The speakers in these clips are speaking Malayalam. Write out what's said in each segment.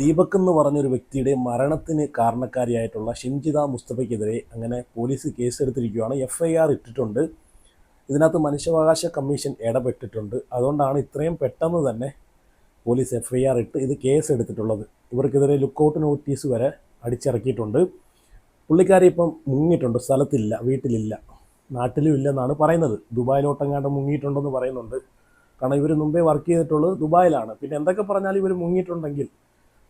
ദീപക് എന്ന് പറഞ്ഞൊരു വ്യക്തിയുടെ മരണത്തിന് കാരണക്കാരിയായിട്ടുള്ള ഷിംജിത മുസ്തഫയ്ക്കെതിരെ അങ്ങനെ പോലീസ് കേസെടുത്തിരിക്കുകയാണ്. FIR ഇട്ടിട്ടുണ്ട്. ഇതിനകത്ത് മനുഷ്യാവകാശ കമ്മീഷൻ ഇടപെട്ടിട്ടുണ്ട്. അതുകൊണ്ടാണ് ഇത്രയും പെട്ടെന്ന് തന്നെ പോലീസ് FIR ഇട്ട് ഇത് കേസ് എടുത്തിട്ടുള്ളത്. ഇവർക്കെതിരെ ലുക്കൗട്ട് നോട്ടീസ് വരെ അടിച്ചിറക്കിയിട്ടുണ്ട്. പുള്ളിക്കാരി ഇപ്പം മുങ്ങിയിട്ടുണ്ട്, സ്ഥലത്തില്ല, വീട്ടിലില്ല, നാട്ടിലും ഇല്ലെന്നാണ് പറയുന്നത്. ദുബായിലോട്ടെങ്ങാണ്ട് മുങ്ങിയിട്ടുണ്ടെന്ന് പറയുന്നുണ്ട്. കാരണം ഇവർ മുമ്പേ വർക്ക് ചെയ്തിട്ടുള്ളത് ദുബായിലാണ്. പിന്നെ എന്തൊക്കെ പറഞ്ഞാലും ഇവർ മുങ്ങിയിട്ടുണ്ടെങ്കിൽ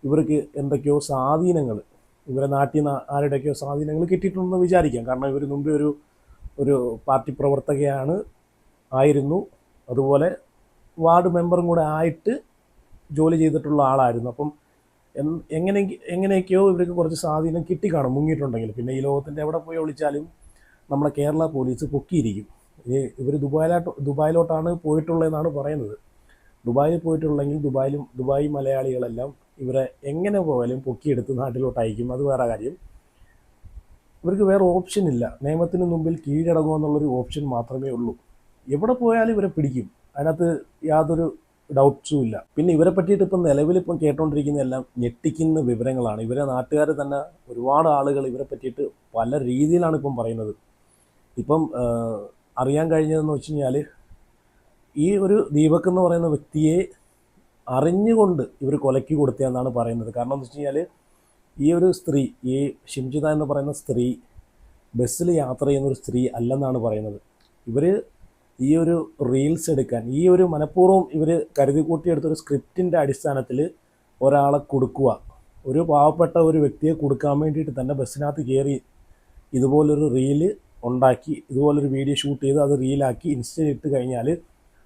ഇവർക്ക് എന്തൊക്കെയോ സ്വാധീനങ്ങൾ, ഇവരെ നാട്ടിൽ നിന്ന് ആരുടെയൊക്കെയോ സ്വാധീനങ്ങൾ കിട്ടിയിട്ടുണ്ടെന്ന് വിചാരിക്കാം. കാരണം ഇവർ മുമ്പേ ഒരു പാർട്ടി ആയിരുന്നു. അതുപോലെ വാർഡ് മെമ്പറും കൂടെ ആയിട്ട് ജോലി ചെയ്തിട്ടുള്ള ആളായിരുന്നു. അപ്പം എങ്ങനെയൊക്കെയോ ഇവർക്ക് കുറച്ച് സ്വാധീനം കിട്ടിക്കാണും മുങ്ങിയിട്ടുണ്ടെങ്കിൽ. പിന്നെ ഈ ലോകത്തിൻ്റെ എവിടെ പോയി ഒളിച്ചാലും നമ്മളെ കേരള പോലീസ് പൊക്കിയിരിക്കും. ഇവർ ദുബായിലോട്ടാണ് പോയിട്ടുള്ളതെന്നാണ് പറയുന്നത്. ദുബായിൽ പോയിട്ടുള്ളെങ്കിൽ ദുബായ് മലയാളികളെല്ലാം ഇവരെ എങ്ങനെ പോയാലും പൊക്കിയെടുത്ത് നാട്ടിലോട്ട് അയക്കും. അത് വേറെ കാര്യം. ഇവർക്ക് വേറെ ഓപ്ഷൻ ഇല്ല. നിയമത്തിന് മുമ്പിൽ കീഴടങ്ങുക എന്നുള്ളൊരു ഓപ്ഷൻ മാത്രമേ ഉള്ളൂ. എവിടെ പോയാലും ഇവരെ പിടിക്കും. അതിനകത്ത് യാതൊരു ഡൗട്ട്സും ഇല്ല. പിന്നെ ഇവരെ പറ്റിയിട്ട് ഇപ്പം നിലവിലിപ്പം കേട്ടോണ്ടിരിക്കുന്നതെല്ലാം ഞെട്ടിക്കുന്ന വിവരങ്ങളാണ്. ഇവരെ നാട്ടുകാർ തന്നെ ഒരുപാട് ആളുകൾ ഇവരെ പറ്റിയിട്ട് പല രീതിയിലാണ് ഇപ്പം പറയുന്നത്. ഇപ്പം അറിയാൻ കഴിഞ്ഞതെന്ന് വെച്ച് കഴിഞ്ഞാൽ ഈ ഒരു ദീപക് എന്ന് പറയുന്ന വ്യക്തിയെ അറിഞ്ഞുകൊണ്ട് ഇവർ കൊലയ്ക്ക് കൊടുത്തതെന്നാണ് പറയുന്നത്. കാരണം എന്ന് വെച്ച് കഴിഞ്ഞാൽ ഈ ഒരു സ്ത്രീ, ഈ ഷിംജിത എന്ന് പറയുന്ന സ്ത്രീ ബസ്സിൽ യാത്ര ചെയ്യുന്നൊരു സ്ത്രീ അല്ലെന്നാണ് പറയുന്നത്. ഇവർ ഈ ഒരു റീൽസ് എടുക്കാൻ, ഈ ഒരു മനഃപൂർവ്വം ഇവർ കരുതി കൂട്ടിയെടുത്തൊരു സ്ക്രിപ്റ്റിൻ്റെ അടിസ്ഥാനത്തിൽ ഒരാളെ കൊടുക്കുക, ഒരു പാവപ്പെട്ട ഒരു വ്യക്തിയെ കൊടുക്കാൻ വേണ്ടിയിട്ട് തന്നെ ബസ്സിനകത്ത് കയറി ഇതുപോലൊരു റീല് ഉണ്ടാക്കി, ഇതുപോലൊരു വീഡിയോ ഷൂട്ട് ചെയ്ത് അത് റീലാക്കി ഇൻസ്റ്റയിൽ ഇട്ട് കഴിഞ്ഞാൽ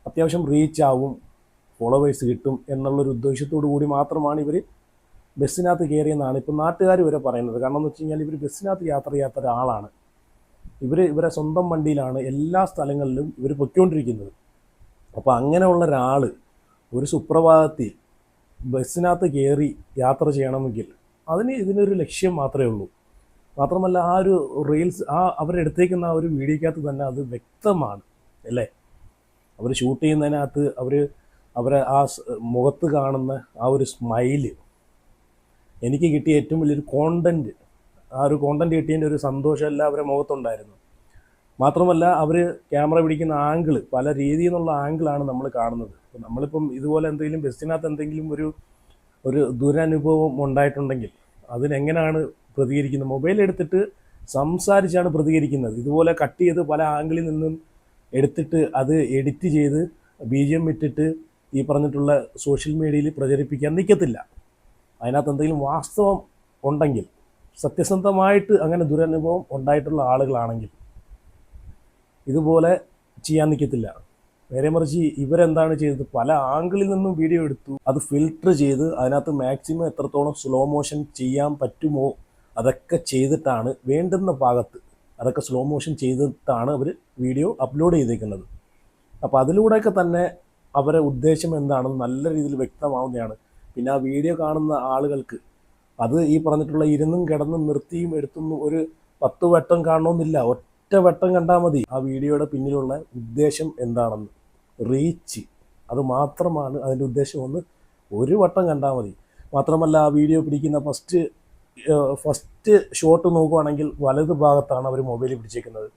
അത്യാവശ്യം റീച്ച് ആവും, ഫോളോവേഴ്സ് കിട്ടും എന്നുള്ളൊരു ഉദ്ദേശത്തോടു കൂടി മാത്രമാണ് ഇവർ ബസ്സിനകത്ത് കയറിയെന്നാണ് ഇപ്പം നാട്ടുകാർ വരെ പറയുന്നത്. കാരണം എന്ന് വെച്ച് കഴിഞ്ഞാൽ ഇവർ ബസ്സിനകത്ത് യാത്ര ചെയ്യാത്ത ഒരാളാണ്. ഇവരെ സ്വന്തം വണ്ടിയിലാണ് എല്ലാ സ്ഥലങ്ങളിലും ഇവർ പൊയ്ക്കൊണ്ടിരിക്കുന്നത്. അപ്പോൾ അങ്ങനെയുള്ള ഒരാൾ ഒരു സുപ്രഭാതത്തിൽ ബസ്സിനകത്ത് കയറി യാത്ര ചെയ്യണമെങ്കിൽ ഇതിനൊരു ലക്ഷ്യം മാത്രമേ ഉള്ളൂ. മാത്രമല്ല ആ ഒരു റീൽസ്, അവരെടുത്തേക്കുന്ന ആ ഒരു വീഡിയോക്കകത്ത് തന്നെ അത് വ്യക്തമാണ് അല്ലേ. അവർ ഷൂട്ട് ചെയ്യുന്നതിനകത്ത് അവരെ ആ മുഖത്ത് കാണുന്ന ആ ഒരു സ്മൈല്, എനിക്ക് കിട്ടിയ ഏറ്റവും വലിയൊരു കോണ്ടൻറ്റ്, ആ ഒരു കോണ്ടൻറ്റ് കിട്ടിയതിൻ്റെ ഒരു സന്തോഷം എല്ലാം അവരുടെ മുഖത്തുണ്ടായിരുന്നു. മാത്രമല്ല അവർ ക്യാമറ പിടിക്കുന്ന ആംഗിൾ, പല രീതിയിൽ നിന്നുള്ള ആംഗിളാണ് നമ്മൾ കാണുന്നത്. അപ്പോൾ നമ്മളിപ്പം ഇതുപോലെ എന്തെങ്കിലും ബസ്സിനകത്ത് എന്തെങ്കിലും ഒരു ദുരനുഭവം ഉണ്ടായിട്ടുണ്ടെങ്കിൽ അതിനെങ്ങനെയാണ് പ്രതികരിക്കുന്നത്? മൊബൈൽ എടുത്തിട്ട് സംസാരിച്ചാണ് പ്രതികരിക്കുന്നത്. ഇതുപോലെ കട്ട് ചെയ്ത് പല ആംഗിളിൽ നിന്നും എടുത്തിട്ട് അത് എഡിറ്റ് ചെയ്ത് BGM ഇട്ടിട്ട് ഈ പറഞ്ഞിട്ടുള്ള സോഷ്യൽ മീഡിയയിൽ പ്രചരിപ്പിക്കാൻ നിൽക്കത്തില്ല. അതിനകത്ത് എന്തെങ്കിലും വാസ്തവം ഉണ്ടെങ്കിൽ, സത്യസന്ധമായിട്ട് അങ്ങനെ ദുരനുഭവം ഉണ്ടായിട്ടുള്ള ആളുകളാണെങ്കിൽ ഇതുപോലെ ചെയ്യാൻ നിൽക്കത്തില്ല. നേരെ മറിച്ച് ഇവരെന്താണ് ചെയ്തത്? പല ആംഗിളിൽ നിന്നും വീഡിയോ എടുത്തു, അത് ഫിൽട്ടർ ചെയ്ത് അതിനകത്ത് മാക്സിമം എത്രത്തോളം സ്ലോ മോഷൻ ചെയ്യാൻ പറ്റുമോ അതൊക്കെ ചെയ്തിട്ടാണ്, വേണ്ടുന്ന ഭാഗത്ത് അതൊക്കെ സ്ലോ മോഷൻ ചെയ്തിട്ടാണ് അവർ വീഡിയോ അപ്ലോഡ് ചെയ്തേക്കുന്നത്. അപ്പോൾ അതിലൂടെയൊക്കെ തന്നെ അവരുടെ ഉദ്ദേശം എന്താണെന്ന് നല്ല രീതിയിൽ വ്യക്തമാവുന്നതാണ്. പിന്നെ ആ വീഡിയോ കാണുന്ന ആളുകൾക്ക് അത് ഈ പറഞ്ഞിട്ടുള്ള ഇരുന്നും കിടന്നും നിർത്തിയും എടുത്തൊന്നും ഒരു 10 വട്ടം കാണണമെന്നില്ല. ഒറ്റ വട്ടം കണ്ടാൽ മതി ആ വീഡിയോയുടെ പിന്നിലുള്ള ഉദ്ദേശം എന്താണെന്ന്. റീച്ച്, അത് മാത്രമാണ് അതിൻ്റെ ഉദ്ദേശം. ഒരു വട്ടം കണ്ടാൽ മതി. മാത്രമല്ല ആ വീഡിയോ പിടിക്കുന്ന ഫസ്റ്റ് ഷോട്ട് നോക്കുവാണെങ്കിൽ വലത് ഭാഗത്താണ് അവർ മൊബൈൽ പിടിച്ചേക്കുന്നത്.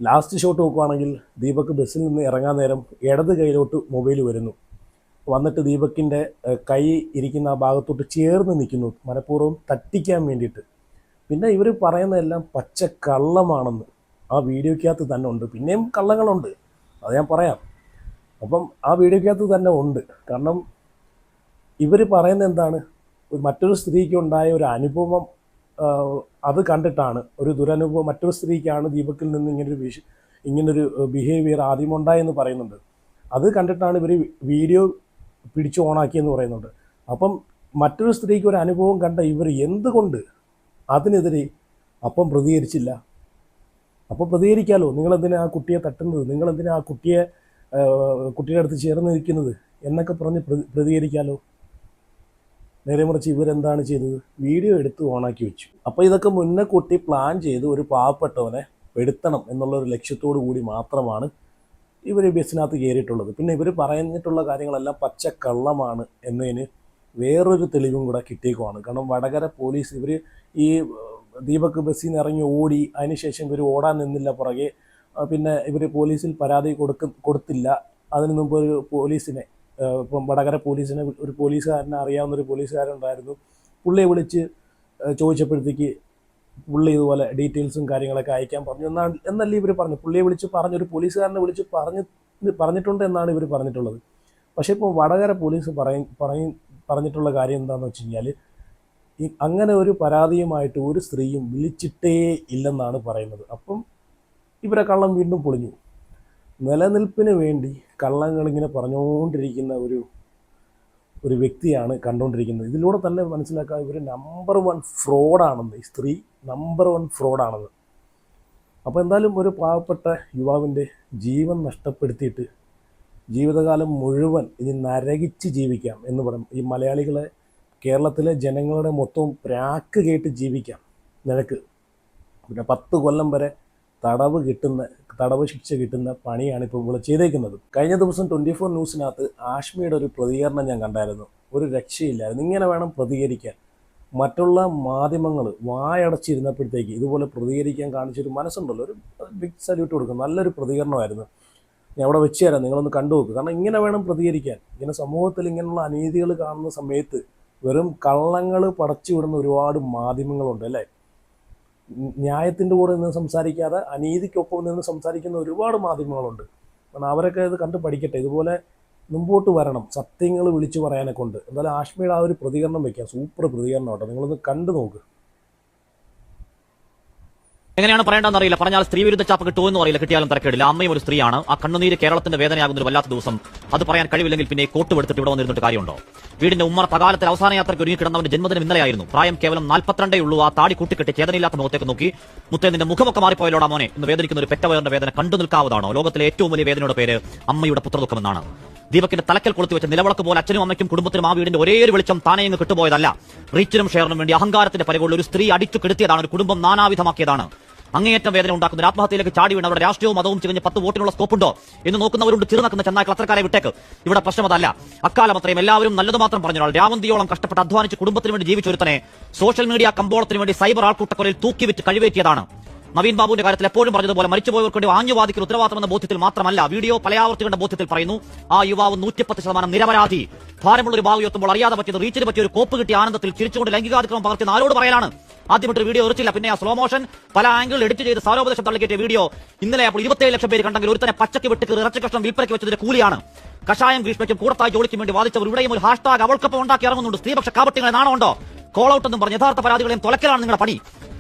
ലാസ്റ്റ് ഷോട്ട് നോക്കുവാണെങ്കിൽ ദീപക് ബസ്സിൽ നിന്ന് ഇറങ്ങാൻ നേരം ഇടത് കൈയിലോട്ട് മൊബൈൽ വരുന്നു, വന്നിട്ട് ദീപകിൻ്റെ കൈ ഇരിക്കുന്ന ആ ഭാഗത്തോട്ട് ചേർന്ന് നിൽക്കുന്നു, മനഃപൂർവ്വം തട്ടിക്കാൻ വേണ്ടിയിട്ട്. പിന്നെ ഇവർ പറയുന്നതെല്ലാം പച്ച കള്ളമാണെന്ന് ആ വീഡിയോക്കകത്ത് തന്നെ ഉണ്ട്. പിന്നെയും കള്ളങ്ങളുണ്ട്, അത് ഞാൻ പറയാം. അപ്പം ആ വീഡിയോക്കകത്ത് തന്നെ ഉണ്ട്. കാരണം ഇവർ പറയുന്നത് എന്താണ്? മറ്റൊരു സ്ത്രീക്ക് ഉണ്ടായ ഒരു അനുഭവം, അത് കണ്ടിട്ടാണ്, ഒരു ദുരനുഭവം മറ്റൊരു സ്ത്രീക്കാണ് ദീപകിൽ നിന്ന് ഇങ്ങനൊരു ബിഹേവിയർ ആദ്യം ഉണ്ടായെന്ന് പറയുന്നുണ്ട്. അത് കണ്ടിട്ടാണ് ഇവർ വീഡിയോ പിടിച്ച് ഓണാക്കിയെന്ന് പറയുന്നുണ്ട്. അപ്പം മറ്റൊരു സ്ത്രീക്ക് ഒരു അനുഭവം കണ്ട ഇവർ എന്തുകൊണ്ട് അതിനെതിരെ അപ്പം പ്രതികരിച്ചില്ല? അപ്പോൾ പ്രതികരിക്കാമല്ലോ. നിങ്ങളെന്തിനാ ആ കുട്ടിയെ തട്ടുന്നത്? നിങ്ങളെന്തിനാ ആ കുട്ടിയുടെ അടുത്ത് ചേർന്ന് നിൽക്കുന്നത് എന്നൊക്കെ പറഞ്ഞ് പ്രതികരിക്കാമല്ലോ. നേരെ മറിച്ച് ഇവരെന്താണ് ചെയ്തത്? വീഡിയോ എടുത്ത് ഓണാക്കി വെച്ചു. അപ്പോൾ ഇതൊക്കെ മുന്നേ കൂട്ടി പ്ലാൻ ചെയ്ത് ഒരു പാവപ്പെട്ടവനെ പെടുത്തണം എന്നുള്ളൊരു ലക്ഷ്യത്തോടു കൂടി മാത്രമാണ് ഇവർ ബസ്സിനകത്ത് കയറിയിട്ടുള്ളത്. പിന്നെ ഇവർ പറഞ്ഞിട്ടുള്ള കാര്യങ്ങളെല്ലാം പച്ചക്കള്ളമാണ് എന്നതിന് വേറൊരു തെളിവും കൂടെ കിട്ടിയേക്കുവാണ്. കാരണം വടകര പോലീസ് ഇവർ ഈ ദീപക് ബസ്സിൽ നിന്ന് ഇറങ്ങി ഓടി, അതിനുശേഷം ഇവർ ഓടാൻ നിന്നില്ല പുറകെ. പിന്നെ ഇവർ പോലീസിൽ പരാതി കൊടുത്തില്ല. അതിനു മുമ്പ് ഒരു പോലീസിനെ, ഇപ്പം വടകര പോലീസിനെ ഒരു പോലീസുകാരനെ അറിയാവുന്നൊരു പോലീസുകാരുണ്ടായിരുന്നു. പുള്ളിയെ വിളിച്ച് ചോദിച്ചപ്പോഴത്തേക്ക് പുള്ളി ഇതുപോലെ ഡീറ്റെയിൽസും കാര്യങ്ങളൊക്കെ അയക്കാൻ പറഞ്ഞു എന്നല്ലേ ഇവർ പറഞ്ഞു. പുള്ളിയെ വിളിച്ച് പറഞ്ഞൊരു പോലീസുകാരനെ വിളിച്ച് പറഞ്ഞിട്ടുണ്ട് എന്നാണ് ഇവർ പറഞ്ഞിട്ടുള്ളത്. പക്ഷേ ഇപ്പോൾ വടകര പോലീസ് പറഞ്ഞിട്ടുള്ള കാര്യം എന്താണെന്ന് വെച്ച് കഴിഞ്ഞാൽ, അങ്ങനെ ഒരു പരാതിയുമായിട്ട് ഒരു സ്ത്രീയും വിളിച്ചിട്ടേ ഇല്ലെന്നാണ് പറയുന്നത്. അപ്പം ഇവരെ കള്ളം വീണ്ടും പൊളിഞ്ഞു. നിലനിൽപ്പിന് വേണ്ടി കള്ളങ്ങളിങ്ങനെ പറഞ്ഞുകൊണ്ടിരിക്കുന്ന ഒരു വ്യക്തിയാണ് കണ്ടുകൊണ്ടിരിക്കുന്നത്. ഇതിലൂടെ തന്നെ മനസ്സിലാക്കാം ഇവർ നമ്പർ 1 ഫ്രോഡാണെന്ന്, ഈ സ്ത്രീ നമ്പർ 1 ഫ്രോഡാണെന്ന്. അപ്പോൾ എന്തായാലും ഒരു പാവപ്പെട്ട യുവാവിൻ്റെ ജീവൻ നഷ്ടപ്പെടുത്തിയിട്ട് ജീവിതകാലം മുഴുവൻ ഇനി നരകിച്ച് ജീവിക്കാം എന്ന് പറയും. ഈ മലയാളികളെ, കേരളത്തിലെ ജനങ്ങളുടെ മൊത്തം പ്രാക്ക് കേട്ട് ജീവിക്കാം നിനക്ക്. പിന്നെ 10 കൊല്ലം വരെ തടവ് ശിക്ഷ കിട്ടുന്ന പണിയാണ് ഇപ്പോൾ ഇവിടെ ചെയ്തേക്കുന്നത്. കഴിഞ്ഞ ദിവസം 24 ന്യൂസിനകത്ത് ആഷ്മിയുടെ ഒരു പ്രതികരണം ഞാൻ കണ്ടായിരുന്നു. ഒരു രക്ഷയില്ലായിരുന്നു. ഇങ്ങനെ വേണം പ്രതികരിക്കാൻ. മറ്റുള്ള മാധ്യമങ്ങൾ വായടച്ചിരുന്നപ്പോഴത്തേക്ക് ഇതുപോലെ പ്രതികരിക്കാൻ കാണിച്ചൊരു മനസ്സുണ്ടല്ലോ, ഒരു ബിഗ് സല്യൂട്ട് കൊടുക്കും. നല്ലൊരു പ്രതികരണമായിരുന്നു. ഞാൻ അവിടെ വെച്ച് തരാം, നിങ്ങളൊന്ന് കണ്ടു നോക്കുക. കാരണം ഇങ്ങനെ വേണം പ്രതികരിക്കാൻ. ഇങ്ങനെ സമൂഹത്തിൽ ഇങ്ങനെയുള്ള അനീതികൾ കാണുന്ന സമയത്ത് വെറും കള്ളങ്ങൾ പടച്ചു വിടുന്ന ഒരുപാട് മാധ്യമങ്ങളുണ്ട് അല്ലേ. ന്യായത്തിൻ്റെ കൂടെ നിന്ന് സംസാരിക്കാതെ അനീതിക്കൊപ്പം നിന്ന് സംസാരിക്കുന്ന ഒരുപാട് മാധ്യമങ്ങളുണ്ട്. കാരണം അവരൊക്കെ ഇത് കണ്ട് പഠിക്കട്ടെ. ഇതുപോലെ മുമ്പോട്ട് വരണം, സത്യങ്ങൾ വിളിച്ചു പറയാനൊക്കെ ഉണ്ട്. എന്തായാലും ആഷ്മിയുടെ ആ ഒരു പ്രതികരണം വയ്ക്കാം. സൂപ്പർ പ്രതികരണം കേട്ടോ, നിങ്ങളൊന്ന് കണ്ടു നോക്ക്. എങ്ങനെയാണ് പറയേണ്ടതെന്ന് അറിയില്ല. പറഞ്ഞാൽ സ്ത്രീ വിരുദ്ധ ചാപ്പ് കിട്ടുമെന്നും അറിയില്ല. കിട്ടിയാലും തരക്കേടില്ല. അമ്മയും ഒരു സ്ത്രീയാണ്. ആ കണ്ണുനീര് കേരളത്തിന്റെ വേദനയാകുന്ന ഒരു വല്ലാത്ത ദിവസം. അത് പറയാൻ കഴിവില്ലെങ്കിൽ പിന്നെ കോട്ട് എടുത്തിട്ട് ഇവിടെ വന്നിരുന്നിട്ട് കാര്യമുണ്ടോ? വീടിന്റെ ഉമ്മർ പകാലത്തിൽ അവസാന യാത്രയ്ക്ക് ഒരുങ്ങി കിടന്നവന്റെ ജന്മദിനം ഇന്നലെയായിരുന്നു. പ്രായം കേവലം 42 ഉള്ളൂ. ആ താടി കൂട്ടിക്കെട്ടി ചേതനയില്ലാത്ത മുഖത്തേക്ക് നോക്കി, മുത്തേ നിന്റെ മുഖമൊക്കെ മാറിപ്പോയല്ലോടാ മോനെ എന്ന് വേദനിക്കുന്ന ഒരു പെറ്റവയറിന്റെ വേദന കണ്ടു നിൽക്കാവുന്നതാണോ? ലോകത്തിലെ ഏറ്റവും വലിയ വേദനയുടെ പേര് അമ്മയുടെ പുത്രദുഃഖമെന്നാണ്. ദീപകിന്റെ തലക്കൽ കൊളുത്തി വെച്ച നിലവിളക്ക് പോലെ അച്ഛനും അമ്മയ്ക്കും കുടുംബത്തിനും ആ വീടിന്റെ ഒരേ ഒരു വെളിച്ചം താനേ അങ്ങ് കിട്ടുപോയതല്ല. റീച്ചിനും ഷെയറിനും വേണ്ടി അഹങ്കാരത്തിന്റെ പരികൊള്ള ഒരു സ്ത്രീ അടിച്ചു കെടുത്തിയതാണ്. ഒരു കുടുംബം നാനാവിധമാക്കിയതാണ്. അങ്ങേയറ്റം വേദന ഉണ്ടാക്കുന്ന ആത്മഹത്യയിലേക്ക് ചാടി വീണ് അവിടെ രാഷ്ട്രീയവും മതവും ചികഞ്ഞ് 10 വോട്ടിനുള്ള സ്കോപ്പുണ്ടോ എന്ന് നോക്കുന്നവരുണ്ട്. ചിറുനക്കുന്ന ചെന്നായ്ക്കൾ അത്രക്കാരെ വിട്ടേക്ക്. ഇവിടെ പ്രശ്നം അതല്ല. അക്കാലം അത്രയും എല്ലാവരും നല്ലത് മാത്രം പറഞ്ഞാൽ രാവന്തിയോളം കഷ്ടപ്പെട്ട് അധ്വാനിച്ച് കുടുംബത്തിന് വേണ്ടി ജീവിച്ചൊരുത്തനെ സോഷ്യൽ മീഡിയ കമ്പോളത്തിന് വേണ്ടി സൈബർ ആൾക്കൂട്ടക്കൊലയിൽ തൂക്കിവിറ്റ് കഴിവേറ്റിയതാണ്. നവീൻ ബാബുവിന്റെ കാര്യത്തിൽ എപ്പോഴും പറഞ്ഞതുപോലെ മരിച്ചുപോയവർക്ക് വേണ്ടി ആഞ്ഞുവാദിക്കൽ ഉത്തരവാദിത്തമെന്ന ബോധ്യത്തിൽ മാത്രമല്ല, വീഡിയോ പലയാവർത്തി കണ്ട ബോധ്യത്തിൽ പറയുന്നു. ആ യുവാവ് 110% നിരപരാധി. ഭാരമുള്ള ഒരു ഭാവി എത്തുമ്പോൾ അറിയാതെ പറ്റിയത് റീച്ചിന് പറ്റിയ ഒരു കോപ്പ് കിട്ടിയ ആനന്ദത്തിൽ ചിരിച്ചുകൊണ്ട് ലൈംഗികാതിക്രമം പകർത്തിയ ആരോട് പറയാനാണ്? ആദ്യമായിട്ട് വീഡിയോ എറിച്ചില്ല, പിന്നെ ആ സ്ലോ മോഷൻ പല ആംഗിൾ എഡിറ്റ് ചെയ്ത് സാരോപദേശം തള്ളിക്കേറ്റിയ വീഡിയോ ഇന്നലെ അപ്പോൾ 27 ലക്ഷം പേര് കണ്ടെങ്കിൽ ഒരുത്തനെ പച്ചക്ക് വെട്ടിക്ക് ഇറച്ചി കഷ്ണം വിൽപ്പനയ്ക്ക് വെച്ചതിന്റെ കൂലിയാണ്. കഷായം ഗ്രീഷ്മയ്ക്കും കൂടത്തായി ജോലിക്കും വേണ്ടി വാദിച്ചവർ ഇവിടെയും ഒരു ഹാഷ്ടാഗ് അവൾക്കൊപ്പം ഉണ്ടാക്കി ഇറങ്ങുന്നുണ്ട്. സ്ത്രീപക്ഷ കാപട്യങ്ങളെ നാണമുണ്ടോ? കോൾ ഔട്ട് എന്നും പറഞ്ഞ് യഥാർത്ഥ പരാതികളെയും തൊലക്കലാണ് നിങ്ങളുടെ പണി.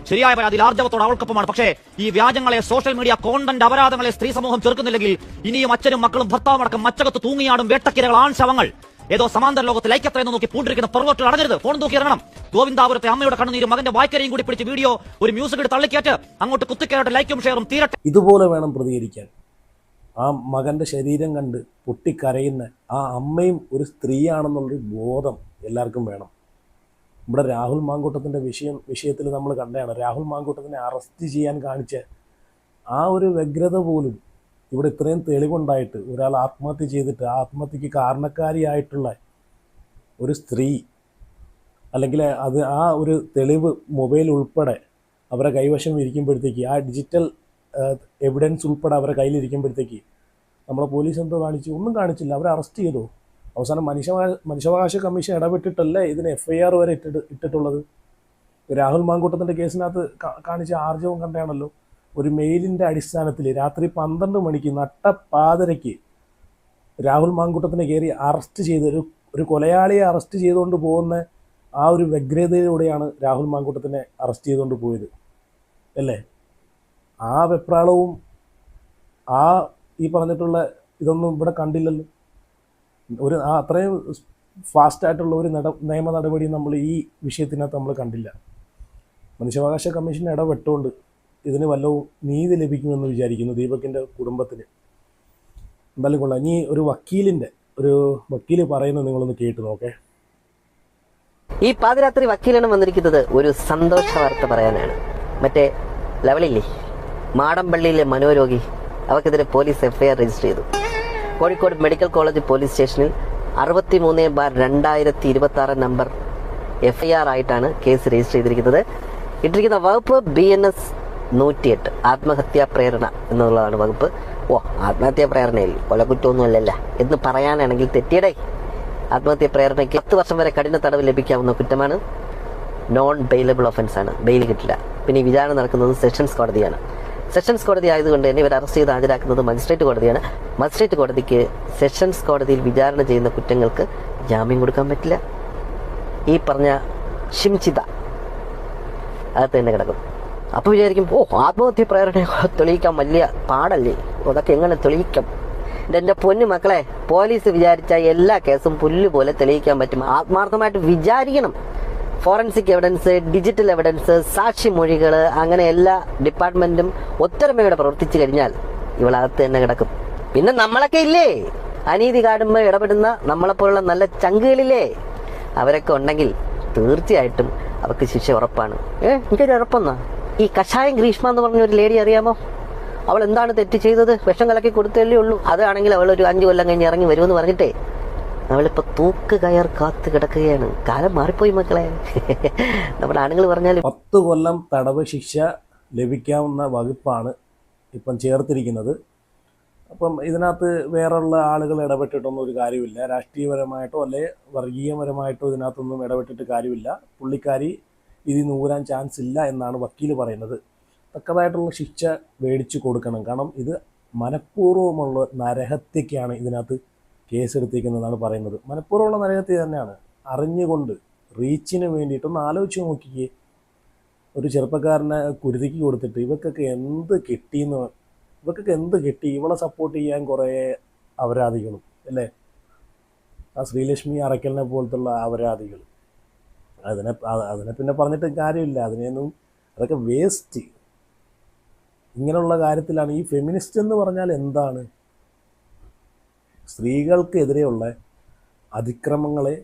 ശരിയായ പരാതിയിൽ ആർജവത്തോട് അവൾക്കൊപ്പമാണ്. പക്ഷേ ഈ വ്യാജങ്ങളെ, സോഷ്യൽ മീഡിയ കോണ്ടന്റ് അപരാധങ്ങളെ സ്ത്രീ സമൂഹം ചെറുക്കുന്നില്ലെങ്കിൽ ഇനിയും അച്ഛനും മക്കളും ഭർത്താവടക്കം മച്ചകത്ത് തൂങ്ങിയാടും വേട്ടക്കിരകൾ ആൺശവങ്ങൾ ഏതോ സമാന്തര ലോകത്തിൽ ഐക്യത്രയെന്ന് നോക്കി പൂണ്ടിരിക്കുന്ന പെർവേർട്ടുകൾ അടങ്ങരുത്. ഫോൺ നോക്കി ഇറങ്ങണം. ഗോവിന്ദാപുരത്തെ അമ്മയുടെ കണ്ണുനീരും മകന്റെ വായ്ക്കരയും കൂടി പിടിച്ച് വീഡിയോ ഒരു മ്യൂസിക് ഇട്ട് തള്ളിക്കേറ്റ് അങ്ങോട്ട് കുത്തിക്കയറട്ടെ, ലൈക്കും ഷെയറും തീരട്ടെ. ഇതുപോലെ വേണം പ്രതികരിക്കാൻ. ആ മകന്റെ ശരീരം കണ്ട് പൊട്ടിക്കരയുന്ന ആ അമ്മയും ഒരു സ്ത്രീയാണെന്നുള്ളൊരു ബോധം എല്ലാവർക്കും വേണം. ഇവിടെ രാഹുൽ മാങ്കൂട്ടത്തിൻ്റെ വിഷയത്തിൽ നമ്മൾ കണ്ടതാണ്. രാഹുൽ മാങ്കൂട്ടത്തിനെ അറസ്റ്റ് ചെയ്യാൻ കാണിച്ച ആ ഒരു വ്യഗ്രത പോലും ഇവിടെ ഇത്രയും തെളിവുണ്ടായിട്ട് ഒരാൾ ആത്മഹത്യ ചെയ്തിട്ട് ആ ആത്മഹത്യക്ക് കാരണക്കാരിയായിട്ടുള്ള ഒരു സ്ത്രീ, അല്ലെങ്കിൽ ആ ഒരു തെളിവ് മൊബൈൽ ഉൾപ്പെടെ അവരെ കൈവശം ഇരിക്കുമ്പോഴത്തേക്ക്, ആ ഡിജിറ്റൽ എവിഡൻസ് ഉൾപ്പെടെ അവരെ കയ്യിലിരിക്കുമ്പോഴത്തേക്ക് നമ്മളെ പോലീസ് എന്തോ കാണിച്ചു? ഒന്നും കാണിച്ചില്ല. അവരെ അറസ്റ്റ് ചെയ്തു. അവസാനം മനുഷ്യാവകാശ കമ്മീഷൻ ഇടപെട്ടിട്ടല്ലേ ഇതിന് FIR വരെ ഇട്ടിട്ടുള്ളത്. രാഹുൽ മാങ്കൂട്ടത്തിൻ്റെ കേസിനകത്ത് കാണിച്ച ആർജവം കണ്ടാണല്ലോ. ഒരു മെയിലിൻ്റെ അടിസ്ഥാനത്തിൽ രാത്രി 12 മണിക്ക് നട്ടപ്പാതിരയ്ക്ക് രാഹുൽ മാങ്കൂട്ടത്തിനെ കയറി അറസ്റ്റ് ചെയ്ത് ഒരു കൊലയാളിയെ അറസ്റ്റ് ചെയ്തുകൊണ്ട് പോകുന്ന ആ ഒരു വ്യഗ്രതയിലൂടെയാണ് രാഹുൽ മാങ്കൂട്ടത്തിനെ അറസ്റ്റ് ചെയ്തുകൊണ്ട് പോയത് അല്ലേ. ആ വെപ്രാളവും ആ ഈ പറഞ്ഞിട്ടുള്ള ഇതൊന്നും ഇവിടെ കണ്ടില്ലല്ലോ. അത്രയും ഫാസ്റ്റായിട്ടുള്ള ഒരു നിയമ നടപടി നമ്മൾ ഈ വിഷയത്തിനകത്ത് നമ്മൾ കണ്ടില്ല. മനുഷ്യാവകാശ കമ്മീഷൻ ഇടപെട്ടുകൊണ്ട് ഇതിന് വല്ലതും നീതി ലഭിക്കുമെന്ന് വിചാരിക്കുന്നു ദീപകിൻ്റെ കുടുംബത്തിന്. എന്തായാലും കൊള്ളാം. ഇനി ഒരു വക്കീൽ പറയുന്നത് നിങ്ങളൊന്ന് കേട്ട് നോക്കേ. ഈ പാതിരാത്രി വക്കീലാണ് വന്നിരിക്കുന്നത് ഒരു സന്തോഷ വാർത്ത പറയാനാണ്. മറ്റേ ലവളില്ലേ, മാടമ്പള്ളിയിലെ മനോരോഗി, അവർക്കെതിരെ പോലീസ് FIR രജിസ്റ്റർ ചെയ്തു. കോഴിക്കോട് മെഡിക്കൽ കോളേജ് പോലീസ് സ്റ്റേഷനിൽ 63/2026 നമ്പർ FIR ആയിട്ടാണ് കേസ് രജിസ്റ്റർ ചെയ്തിരിക്കുന്നത്. ഇട്ടിരിക്കുന്ന വകുപ്പ് BNS 108 ആത്മഹത്യാ പ്രേരണ എന്നുള്ളതാണ് വകുപ്പ്. ആത്മഹത്യാ പ്രേരണയിൽ കൊലക്കുറ്റമൊന്നും അല്ലല്ല എന്ന് പറയാനാണെങ്കിൽ തെറ്റിയടേ. ആത്മഹത്യാ പ്രേരണയ്ക്ക് 10 വർഷം വരെ കഠിന തടവ് ലഭിക്കാവുന്ന കുറ്റമാണ്. നോൺ ബെയിലബിൾ ഒഫൻസ് ആണ്, ബെയിൽ കിട്ടില്ല. പിന്നെ ഈ വിചാരണ നടക്കുന്നത് സെഷൻസ് കോടതിയാണ്. സെഷൻസ് കോടതി ആയതുകൊണ്ട് തന്നെ ഇവർ അറസ്റ്റ് ചെയ്ത് ഹാജരാക്കുന്നത് മജിസ്ട്രേറ്റ് കോടതിയാണ്. മജിസ്ട്രേറ്റ് കോടതിക്ക് സെഷൻസ് കോടതിയിൽ വിചാരണ ചെയ്യുന്ന കുറ്റങ്ങൾക്ക് ജാമ്യം കൊടുക്കാൻ പറ്റില്ല. ഈ പറഞ്ഞ ഷിംചിത അകത്ത് തന്നെ കിടക്കും. അപ്പോൾ വിചാരിക്കും, ആത്മഹത്യ പ്രേരണ തെളിയിക്കാൻ വലിയ പാടല്ലേ, അതൊക്കെ എങ്ങനെ തെളിയിക്കാം? എൻ്റെ പൊന്നു മക്കളെ, പോലീസ് വിചാരിച്ച എല്ലാ കേസും പുല്ലുപോലെ തെളിയിക്കാൻ പറ്റും. ആത്മാർത്ഥമായിട്ട് വിചാരിക്കണം. ഫോറൻസിക് എവിഡൻസ്, ഡിജിറ്റൽ എവിഡൻസ്, സാക്ഷിമൊഴികൾ, അങ്ങനെ എല്ലാ ഡിപ്പാർട്ട്മെന്റും ഒത്തൊരുമയോടെ പ്രവർത്തിച്ചു കഴിഞ്ഞാൽ ഇവളകത്ത് തന്നെ കിടക്കും. പിന്നെ നമ്മളൊക്കെ ഇല്ലേ, അനീതി കാണുമ്പോൾ ഇടപെടുന്ന നമ്മളെപ്പോലുള്ള നല്ല ചങ്കുകളില്ലേ, അവരൊക്കെ ഉണ്ടെങ്കിൽ തീർച്ചയായിട്ടും അവർക്ക് ശിക്ഷ ഉറപ്പാണ്. എനിക്കൊരു ഉറപ്പെന്നാ. ഈ കഷായം ഗ്രീഷ്മ എന്ന് പറഞ്ഞ ഒരു ലേഡി അറിയാമോ? അവൾ എന്താണ് തെറ്റ് ചെയ്തത്? വിഷം കലക്കി കൊടുത്തല്ലേ ഉള്ളൂ. അതാണെങ്കിൽ അവൾ ഒരു 5 കൊല്ലം കഴിഞ്ഞ് ഇറങ്ങി വരുമെന്ന് പറഞ്ഞിട്ടേ അവളിപ്പോ തൂക്ക് കയർ കാത്ത് കിടക്കുകയാണ്. കാലം മാറിപ്പോയി മക്കളെ. നമ്മുടെ ആണുങ്ങൾ പറഞ്ഞാൽ 10 കൊല്ലം തടവ് ശിക്ഷ ലഭിക്കാവുന്ന വകുപ്പാണ് ഇപ്പം ചേർത്തിരിക്കുന്നത്. അപ്പം ഇതിനകത്ത് വേറെയുള്ള ആളുകൾ ഇടപെട്ടിട്ടൊന്നും ഒരു കാര്യമില്ല. രാഷ്ട്രീയപരമായിട്ടോ അല്ലെ വർഗീയപരമായിട്ടോ ഇതിനകത്തൊന്നും ഇടപെട്ടിട്ട് കാര്യമില്ല. പുള്ളിക്കാരി ഇതിൽ നൂരാൻ ചാൻസ് ഇല്ല എന്നാണ് വക്കീൽ പറയുന്നത്. തക്കതായിട്ടുള്ള ശിക്ഷ മേടിച്ചു കൊടുക്കണം. കാരണം ഇത് മനഃപൂർവ്വമുള്ള നരഹത്യക്കാണ് ഇതിനകത്ത് കേസെടുത്തിരിക്കുന്നതാണ് പറയുന്നത്. മനഃപൂർവ്വമുള്ള നരഹത്യ തന്നെയാണ്. അറിഞ്ഞുകൊണ്ട് റീച്ചിന് വേണ്ടിയിട്ടൊന്ന് ആലോചിച്ച് നോക്കിക്കേ. ഒരു ചെറുപ്പക്കാരനെ കുരുതിക്ക് കൊടുത്തിട്ട് ഇവക്കൊക്കെ എന്ത് കിട്ടി? ഇവളെ സപ്പോർട്ട് ചെയ്യാൻ കുറേ അപരാധികളും അല്ലേ, ആ ശ്രീലക്ഷ്മി അറയ്ക്കലിനെ പോലത്തുള്ള അപരാധികൾ. അതിനെ പിന്നെ പറഞ്ഞിട്ട് കാര്യമില്ല. അതൊക്കെ വേസ്റ്റ്. ഇങ്ങനെയുള്ള കാര്യത്തിലാണ് ഈ ഫെമിനിസ്റ്റ് എന്ന് പറഞ്ഞാൽ എന്താണ്? സ്ത്രീകൾക്കെതിരെയുള്ള അതിക്രമങ്ങളെ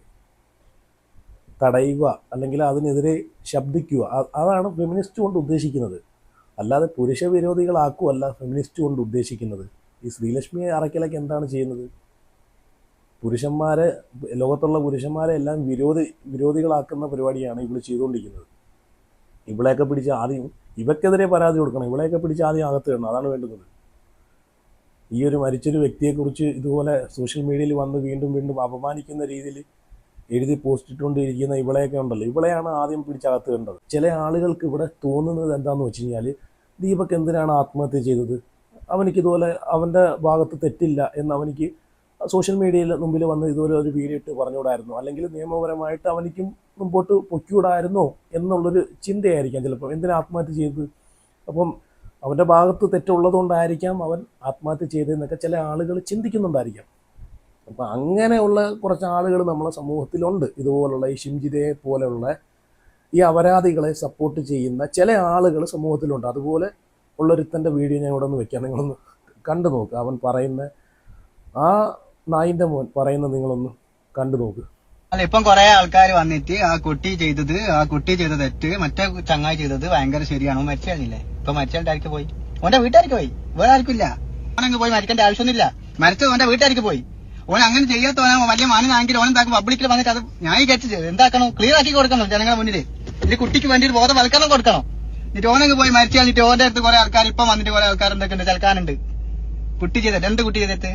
തടയുക അല്ലെങ്കിൽ അതിനെതിരെ ശബ്ദിക്കുക, അതാണ് ഫെമിനിസ്റ്റ് കൊണ്ട് ഉദ്ദേശിക്കുന്നത്. അല്ലാതെ പുരുഷ വിരോധികളാക്കുമല്ല ഫെമിനിസ്റ്റ് കൊണ്ട് ഉദ്ദേശിക്കുന്നത്. ഈ ശ്രീലക്ഷ്മി അറയ്ക്കലൊക്കെ എന്താണ് ചെയ്യുന്നത്? ലോകത്തുള്ള പുരുഷന്മാരെ എല്ലാം വിരോധികളാക്കുന്ന പരിപാടിയാണ് ഇവൾ ചെയ്തുകൊണ്ടിരിക്കുന്നത്. ഇവളെയൊക്കെ പിടിച്ച് ആദ്യം ഇവക്കെതിരെ പരാതി കൊടുക്കണം. ഇവളെയൊക്കെ പിടിച്ച് ആദ്യം അകത്ത് ഇടണം. അതാണ് വേണ്ടുന്നത്. ഈ ഒരു മരിച്ചൊരു വ്യക്തിയെക്കുറിച്ച് ഇതുപോലെ സോഷ്യൽ മീഡിയയിൽ വന്ന് വീണ്ടും വീണ്ടും അപമാനിക്കുന്ന രീതിയിൽ എഴുതി പോസ്റ്റ് ഇട്ടുകൊണ്ടിരിക്കുന്ന ഇവളെയൊക്കെ ഉണ്ടല്ലോ, ഇവളെയാണ് ആദ്യം പിടിച്ചകത്ത് ഇടേണ്ടത്. ചില ആളുകൾക്ക് ഇവിടെ തോന്നുന്നത് എന്താണെന്ന് വെച്ച് കഴിഞ്ഞാൽ, ദീപക് എന്തിനാണ് ആത്മഹത്യ ചെയ്തത്? അവനിക്കിതുപോലെ അവൻ്റെ ഭാഗത്ത് തെറ്റില്ല എന്ന് അവനിക്ക് സോഷ്യൽ മീഡിയയിൽ മുമ്പിൽ വന്ന് ഇതുപോലെ ഒരു വീഡിയോ ഇട്ട് പറഞ്ഞുകൂടായിരുന്നു, അല്ലെങ്കിൽ നിയമപരമായിട്ട് അവനിക്കും മുമ്പോട്ട് പൊക്കിവിടായിരുന്നോ എന്നുള്ളൊരു ചിന്തയായിരിക്കാം ചിലപ്പോൾ എന്തിനാ ആത്മഹത്യ ചെയ്തത്. അപ്പം അവൻ്റെ ഭാഗത്ത് തെറ്റുള്ളതുകൊണ്ടായിരിക്കാം അവൻ ആത്മഹത്യ ചെയ്തതെന്നൊക്കെ ചില ആളുകൾ ചിന്തിക്കുന്നുണ്ടായിരിക്കാം. അപ്പം അങ്ങനെയുള്ള കുറച്ച് ആളുകൾ നമ്മളെ സമൂഹത്തിലുണ്ട്. ഇതുപോലുള്ള ഈ ഷിംജിതയെ പോലെയുള്ള ഈ അപരാധികളെ സപ്പോർട്ട് ചെയ്യുന്ന ചില ആളുകൾ സമൂഹത്തിലുണ്ട്. അതുപോലെ ഉള്ളൊരുത്തൻ്റെ വീഡിയോ ഞാൻ ഇവിടെ നിന്ന് വെക്കാം, നിങ്ങളൊന്ന് കണ്ടു നോക്കുക. അവൻ പറയുന്ന ആ നായിൻ്റെ മോൻ പറയുന്നത് നിങ്ങളൊന്ന് കണ്ടു നോക്ക്. അല്ല, ഇപ്പം കുറെ ആൾക്കാർ വന്നിട്ട് ആ കുട്ടി ചെയ്ത തെറ്റ് മറ്റേ ചങ്ങായി ചെയ്തത് ഭയങ്കര ശരിയാണോ? മരിച്ചാളില്ലേ? ഇപ്പൊ മരിച്ചാൾക്ക് പോയി, ഓന്റെ വീട്ടുകാർക്ക് പോയി, വേറെ ആർക്കില്ല. ഓനങ്ങ് പോയി മരിക്കേണ്ട ആവശ്യമൊന്നുമില്ല. മരിച്ചത് ഓന്റെ വീട്ടുകാർക്ക് പോയി. ഓൻ അങ്ങനെ ചെയ്യാത്തോനാ വലിയ മാനാണെങ്കിൽ ഓനെന്താക്കും? പബ്ലിക്കിൽ വന്നിട്ട് അത് ന്യായീകരിച്ച് എന്താക്കണം? ക്ലിയർ ആക്കി കൊടുക്കണം ജനങ്ങളുടെ മുന്നിൽ. ഇത് കുട്ടിക്ക് വേണ്ടിയിട്ട് ബോധവൽക്കരണം കൊടുക്കണം. എന്നിട്ട് ഓനങ്ങ് പോയി മരിച്ചാലിട്ട് ഓന്റെ അടുത്ത് കുറെ ആൾക്കാർ ഇപ്പം വന്നിട്ട് കുറെ ആൾക്കാർ എന്തൊക്കെ ഉണ്ട് ചൽക്കാനുണ്ട്. കുട്ടി ചെയ്തിട്ട് എന്ത് കുട്ടി ചെയ്തിട്ട്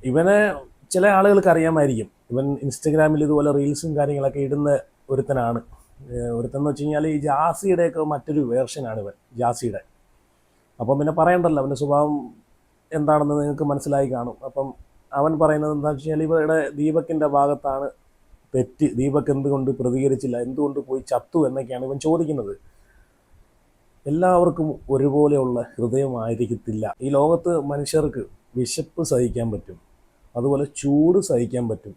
ഇവനെ ചില ആളുകൾക്ക് അറിയാമായിരിക്കും. ഇവൻ ഇൻസ്റ്റഗ്രാമിൽ ഇതുപോലെ റീൽസും കാര്യങ്ങളൊക്കെ ഇടുന്ന ഒരുത്തനാണ്. ഒരുത്തൻ വെച്ച് കഴിഞ്ഞാൽ ഈ ജാസിയുടെയൊക്കെ മറ്റൊരു വേർഷനാണ് ഇവൻ, ജാസിയുടെ. അപ്പം പിന്നെ പറയണ്ടല്ലോ, അവൻ്റെ സ്വഭാവം എന്താണെന്ന് നിങ്ങൾക്ക് മനസ്സിലായി കാണും. അപ്പം അവൻ പറയുന്നത് എന്താണെന്ന് വെച്ച് കഴിഞ്ഞാൽ ഇവരുടെ ദീപകിൻ്റെ ഭാഗത്താണ് തെറ്റ്. ദീപക് എന്തുകൊണ്ട് പ്രതികരിച്ചില്ല, എന്തുകൊണ്ട് പോയി ചത്തു എന്നൊക്കെയാണ് ഇവൻ ചോദിക്കുന്നത്. എല്ലാവർക്കും ഒരുപോലെയുള്ള ഹൃദയമായിരിക്കത്തില്ല. ഈ ലോകത്ത് മനുഷ്യർക്ക് വിശപ്പ് സഹിക്കാൻ പറ്റും, അതുപോലെ ചൂട് സഹിക്കാൻ പറ്റും,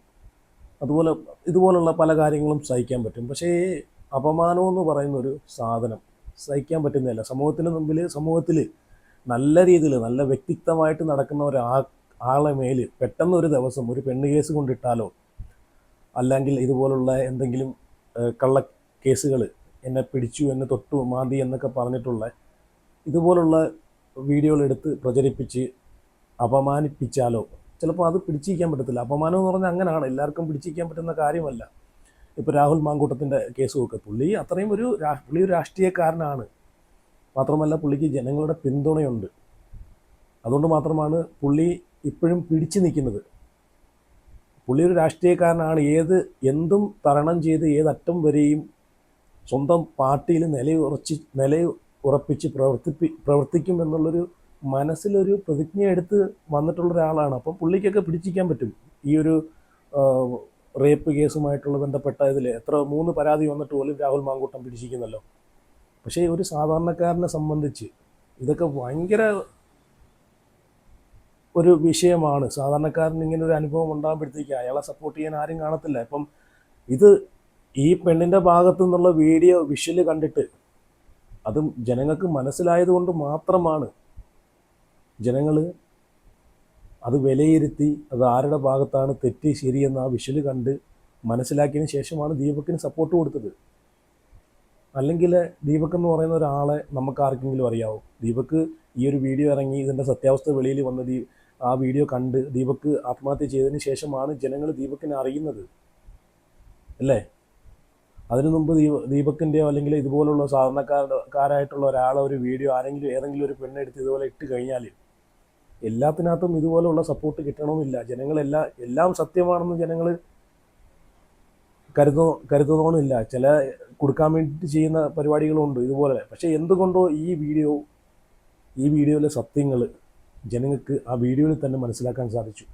അതുപോലെ ഇതുപോലുള്ള പല കാര്യങ്ങളും സഹിക്കാൻ പറ്റും. പക്ഷേ അപമാനമെന്ന് പറയുന്നൊരു സാധനം സഹിക്കാൻ പറ്റുന്നതല്ല. സമൂഹത്തിൽ നല്ല രീതിയിൽ നല്ല വ്യക്തിത്വമായിട്ട് നടക്കുന്ന ആളെ മേൽ പെട്ടെന്ന് ഒരു ദിവസം ഒരു പെണ്ണ് കേസ് കൊണ്ടിട്ടാലോ, അല്ലെങ്കിൽ ഇതുപോലുള്ള എന്തെങ്കിലും കള്ള കേസുകൾ, എന്നെ പിടിച്ചു, എന്നെ തൊട്ടു, മാന്തി എന്നൊക്കെ പറഞ്ഞിട്ടുള്ള ഇതുപോലുള്ള വീഡിയോകളെടുത്ത് പ്രചരിപ്പിച്ച് അപമാനിപ്പിച്ചാലോ ചിലപ്പോൾ അത് പിടിച്ചിരിക്കാൻ പറ്റത്തില്ല. അപമാനം എന്ന് പറഞ്ഞാൽ അങ്ങനെയാണ്, എല്ലാവർക്കും പിടിച്ചിരിക്കാൻ പറ്റുന്ന കാര്യമല്ല. ഇപ്പോൾ രാഹുൽ മാങ്കൂട്ടത്തിൻ്റെ കേസ് നോക്കുക, പുള്ളി അത്രയും പുള്ളി ഒരു രാഷ്ട്രീയക്കാരനാണ്. മാത്രമല്ല പുള്ളിക്ക് ജനങ്ങളുടെ പിന്തുണയുണ്ട്. അതുകൊണ്ട് മാത്രമാണ് പുള്ളി ഇപ്പോഴും പിടിച്ചു നിൽക്കുന്നത്. പുള്ളി ഒരു രാഷ്ട്രീയക്കാരനാണ്. എന്തും തരണം ചെയ്ത് ഏതറ്റം വരെയും സ്വന്തം പാർട്ടിയിൽ നിലയുറപ്പിച്ച് പ്രവർത്തിക്കും എന്നുള്ളൊരു മനസ്സിലൊരു പ്രതിജ്ഞ എടുത്ത് വന്നിട്ടുള്ള ഒരാളാണ്. അപ്പം പുള്ളിക്കൊക്കെ പിടിച്ചിരിക്കാൻ പറ്റും. ഈ ഒരു റേപ്പ് കേസുമായിട്ടുള്ള ബന്ധപ്പെട്ട ഇതിൽ 3 പരാതി വന്നിട്ട് പോലും രാഹുൽ മാങ്കൂട്ടം പിടിച്ചിരിക്കുന്നല്ലോ. പക്ഷേ ഒരു സാധാരണക്കാരനെ സംബന്ധിച്ച് ഇതൊക്കെ ഭയങ്കര ഒരു വിഷയമാണ്. സാധാരണക്കാരന് ഇങ്ങനെ ഒരു അനുഭവം ഉണ്ടാകുമ്പോഴത്തേക്ക് അയാളെ സപ്പോർട്ട് ചെയ്യാൻ ആരും കാണത്തില്ല. ഇപ്പം ഇത് ഈ പെണ്ണിൻ്റെ ഭാഗത്തു നിന്നുള്ള വിഷ്വല് കണ്ടിട്ട് അതും ജനങ്ങൾക്ക് മനസ്സിലായതുകൊണ്ട് മാത്രമാണ് ജനങ്ങൾ അത് വിലയിരുത്തി അത് ആരുടെ ഭാഗത്താണ് തെറ്റ് ശരിയെന്ന് ആ വിഷ്വല് കണ്ട് മനസ്സിലാക്കിയതിന് ശേഷമാണ് ദീപക്കിന് സപ്പോർട്ട് കൊടുത്തത്. അല്ലെങ്കിൽ ദീപക് എന്ന് പറയുന്ന ഒരാളെ നമുക്ക് ആർക്കെങ്കിലും അറിയാവോ? ദീപക് ഈ ഒരു വീഡിയോ ഇറങ്ങി ഇതിൻ്റെ സത്യാവസ്ഥ വെളിയിൽ വന്ന് ആ വീഡിയോ കണ്ട് ദീപക് ആത്മഹത്യ ചെയ്തതിന് ശേഷമാണ് ജനങ്ങൾ ദീപക്കിനെ അറിയുന്നത്, അല്ലേ? അതിനു മുമ്പ് ദീപക്കിൻ്റെയോ അല്ലെങ്കിൽ ഇതുപോലുള്ള സാധാരണക്കാരായിട്ടുള്ള ഒരാളെ ഒരു വീഡിയോ ഏതെങ്കിലും ഒരു പെണ്ണെടുത്ത് ഇതുപോലെ ഇട്ട് കഴിഞ്ഞാൽ എല്ലാത്തിനകത്തും ഇതുപോലുള്ള സപ്പോർട്ട് കിട്ടണമെന്നില്ല. എല്ലാം സത്യമാണെന്ന് ജനങ്ങൾ കരുതുന്നോന്നില്ല. ചില കൊടുക്കാൻ വേണ്ടിയിട്ട് ചെയ്യുന്ന പരിപാടികളുണ്ട് ഇതുപോലെ. പക്ഷേ എന്തുകൊണ്ടോ ഈ വീഡിയോയിലെ സത്യങ്ങൾ ജനങ്ങൾക്ക് ആ വീഡിയോയിൽ തന്നെ മനസ്സിലാക്കാൻ സാധിച്ചു.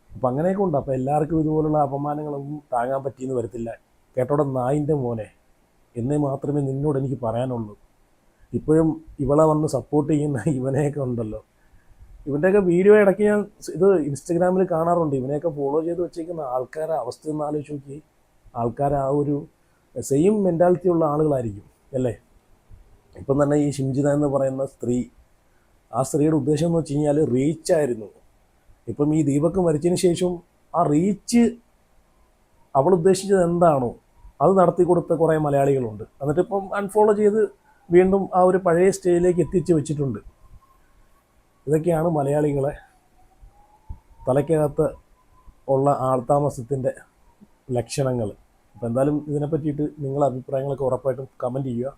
അപ്പം അങ്ങനെയൊക്കെ ഉണ്ട്. അപ്പോൾ എല്ലാവർക്കും ഇതുപോലുള്ള അപമാനങ്ങളൊന്നും താങ്ങാൻ പറ്റിയെന്ന് വരത്തില്ല. കേട്ടോടെ നായിൻ്റെ മോനെ എന്നേ മാത്രമേ നിന്നോട് എനിക്ക് പറയാനുള്ളൂ. ഇപ്പോഴും ഇവളെ വന്ന് സപ്പോർട്ട് ചെയ്യുന്ന ഇവനെയൊക്കെ ഉണ്ടല്ലോ, ഇവൻ്റെയൊക്കെ വീഡിയോ ഇടയ്ക്ക് ഞാൻ ഇത് ഇൻസ്റ്റഗ്രാമിൽ കാണാറുണ്ട്. ഇവനെയൊക്കെ ഫോളോ ചെയ്ത് വെച്ചേക്കുന്ന ആൾക്കാരുടെ അവസ്ഥ ഒന്ന് ആലോചിച്ച് നോക്കി. ആൾക്കാർ ആ ഒരു സെയിം മെൻറ്റാലിറ്റി ഉള്ള ആളുകളായിരിക്കും, അല്ലേ? ഇപ്പം തന്നെ ഈ ഷിംജിത എന്ന് പറയുന്ന സ്ത്രീ, ആ സ്ത്രീയുടെ ഉദ്ദേശം എന്ന് വെച്ച് കഴിഞ്ഞാൽ റീച്ചായിരുന്നു. ഇപ്പം ഈ ദീപക് മരിച്ചതിന് ശേഷം ആ റീച്ച് അവൾ ഉദ്ദേശിച്ചത് എന്താണോ അത് നടത്തി കൊടുത്ത കുറേ മലയാളികളുണ്ട്. എന്നിട്ടിപ്പം അൺഫോളോ ചെയ്ത് വീണ്ടും ആ ഒരു പഴയ സ്റ്റേജിലേക്ക് എത്തിച്ച് വെച്ചിട്ടുണ്ട്. ഇതൊക്കെയാണ് മലയാളികളെ തലയ്ക്കകത്ത് ഉള്ള ആൾതാമസത്തിൻ്റെ ലക്ഷണങ്ങൾ. അപ്പോൾ എന്തായാലും ഇതിനെ പറ്റിയിട്ട് നിങ്ങളുടെ അഭിപ്രായങ്ങളൊക്കെ ഉറപ്പായിട്ടും കമൻറ്റ് ചെയ്യുക.